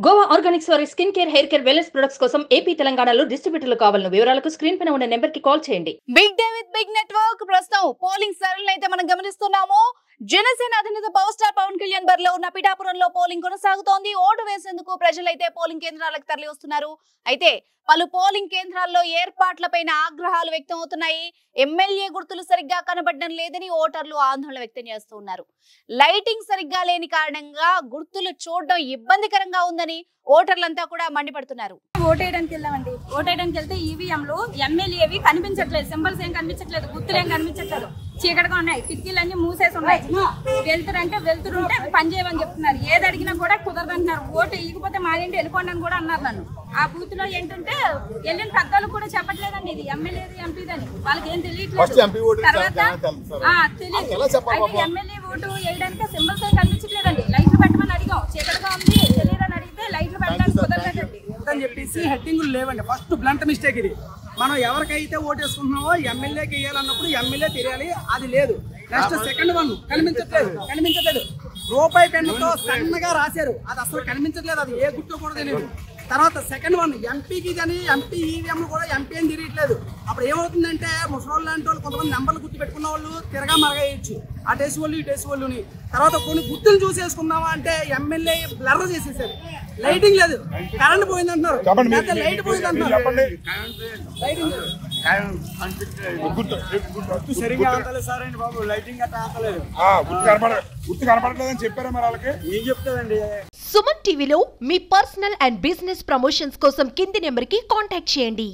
Goa Organics వారి skin care, hair care, wellness products కోసం AP, తెలంగాణలో డిస్ట్రిబ్యూటర్లు కావాలను వివరాలకు స్క్రీన్ పైన ఉన్న నెంబర్ కి కాల్ చేయండి. Big day with big network ప్రస్తుతం పోలింగ్ సరళిని అయితే మనం గమనిస్తున్నాము. జనసేన అధినేత పవర్ స్టార్ పవన్ కళ్యాణ్ బరిలో ఉన్న పిఠాపురంలో పోలింగ్ కొనసాగుతోంది. ఓటు వేసేందుకు ప్రజలైతే పోలింగ్ కేంద్రాలకు తరలి వస్తున్నారు. అయితే పలు పోలింగ్ కేంద్రాల్లో ఏర్పాట్లపైన ఆగ్రహాలు వ్యక్తం అవుతున్నాయి. ఎమ్మెల్యే గుర్తులు సరిగ్గా కనబడడం లేదని ఓటర్లు ఆందోళన వ్యక్తం చేస్తున్నారు. లైటింగ్ సరిగ్గా లేని కారణంగా గుర్తులు చూడడం ఇబ్బందికరంగా ఉందని ఓటర్లంతా కూడా మండిపడుతున్నారు. ఓటేయడానికి వెళ్ళామండి. ఓటేయడానికి వెళ్తే ఈవీఎంలు ఎమ్మెల్యేవి కనిపించట్లేదు, సింబల్స్ ఏం కనిపించట్లేదు, గుర్తులు ఏం కనిపించట్లేదు, చీకటిగా ఉన్నాయి, కిటికీలన్నీ మూసేసి ఉన్నాయి. వెళ్తురంటే వెళ్తురుంటే పని చేయమని చెప్తున్నారు. ఏది అడిగినా కూడా కుదరదంటున్నారు. ఓటు ఇగిపోతే మా ఇంటి వెళ్ళిపోండి అని కూడా అన్నారు నన్ను. ఆ బూత్ లో ఏంటంటే వెళ్ళిన పెద్దలు కూడా చెప్పట్లేదండి ఇది ఎమ్మెల్యేది ఎంపీదని, వాళ్ళకి ఏం తెలియట్లేదు. తర్వాత తెలియదు. ఎమ్మెల్యే ఓటు వేయడానికి సింబల్స్ ఏం కనిపించట్లేదండి. లైట్లు పెట్టమని అడిగాం, చీకటిగా ఉంది తెలియదని అడిగితే లైట్లు పెట్టడానికి కుదరలేదండి అని చెప్పేసి హెడ్డింగులు లేవండి. ఫస్ట్ బ్లంట్ మిస్టేక్ ఇది. మనం ఎవరికైతే ఓటు వేసుకుంటున్నామో ఎమ్మెల్యేకి వేయాలన్నప్పుడు ఎమ్మెల్యే తెలియాలి, అది లేదు. నెక్స్ట్ సెకండ్ వన్ కనిపించట్లేదు. రూపాయి పెన్నుతో సన్నగా రాశారు, అది అసలు కనిపించట్లేదు, అది ఏ గుర్తు కూడా తెలియదు. తర్వాత సెకండ్ వన్ ఎంపీకి కానీ ఎంపీ ఈవీఎం కూడా ఎంపీ అని తిరగట్లేదు. అప్పుడు ఏమవుతుందంటే ముసలి లాంటి వాళ్ళు కొంతమంది నెంబర్లు గుర్తు పెట్టుకున్న వాళ్ళు తిరగా మరగేయచ్చు, అటేసి వాళ్ళు ఇటేసి వాళ్ళుని. తర్వాత కొన్ని గుర్తులు చూసేసుకుందామా అంటే ఎమ్మెల్యే బ్లర్ చేసేసారు. లైటింగ్ లేదు, కరెంట్ పోయింది అంటున్నారు, లైట్ పోయింది అంటున్నారు. సరిగా అంతలేదు సార్ అండి బాబు, లైటింగ్ అట్లా అంతలేదు. గుర్తు కనపడలేదని చెప్పారా మరి వాళ్ళకి? ఏం చెప్తాదండి. సుమన్ టీవీలో మీ పర్సనల్ అండ్ బిజినెస్ ప్రమోషన్స్ కోసం కింది నెంబర్ కి కాంటాక్ట్ చేయండి.